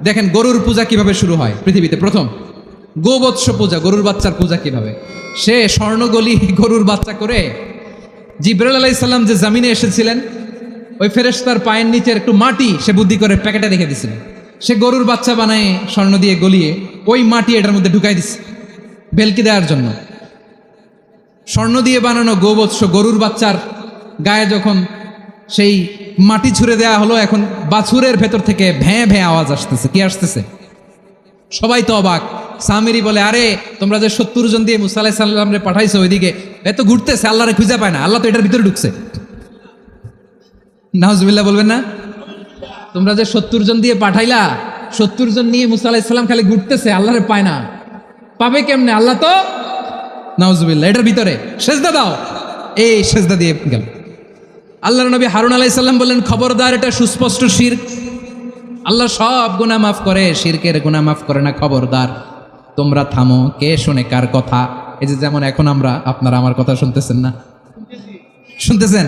দেখেন গরুর পূজা কিভাবে শুরু হয় পৃথিবীতে প্রথম, গোবৎস পূজা, গরুর বাচ্চার পূজা কিভাবে। সে স্বর্ণগলি গরুর বাচ্চা করে জিবরাইল আলাইহিস সালাম যে জামিনে এসেছিলেন, ওই ফেরেশতার পায়ের নিচের একটু মাটি সে বুদ্ধি করে প্যাকেটে রেখে দিছিল। সে গরুর বাচ্চা বানায় স্বর্ণ দিয়ে গলিয়ে ওই মাটি এটার মধ্যে ঢুকাই দিচ্ছে ভেলকি দেওয়ার জন্য। স্বর্ণ দিয়ে বানানো গোবৎস গরুর বাচ্চার গায়ে যখন সেই মাটি ছুঁড়ে দেওয়া হলো, এখন বাছুরের ভেতর থেকে ভ্যাঁ ভ্যাঁ আওয়াজ আসতেছে। কি আসতেছে? সবাই তো অবাক। সামিরি বলে, আরে তোমরা যে 70 জন দিয়ে মুসা আলাইহিস সালামরে পাঠাইছো ওইদিকে, এত ঘুরতেছে, আল্লাহরে খুঁজে পায় না, আল্লাহ তো এটার ভিতরে ঢুকছে। নাউজুবিল্লাহ বলবেন না? তোমরা যে 70 জন দিয়ে পাঠাইলা, 70 জন নিয়ে মুসা আলাইহিস সালাম খালি ঘুরতেছে, আল্লাহরে পায় না। পাবে কেমনে? আল্লাহ তো, নাউজুবিল্লাহ, এটার ভিতরে সেজদা দাও। এই সেজদা দিয়ে গেল। আল্লাহর নবী হারুন আলাইহিস সালাম বললেন, খবরদার, এটা সুস্পষ্ট শিরক। আল্লাহ সব গুনাহ মাফ করে, শিরকের গুনাহ মাফ করে না, খবরদার তোমরা থামো। কে শোনে কার কথা? এই যে যেমন এখন আমরা, আপনারা আমার কথা শুনতেছেন না? শুনতেছেন?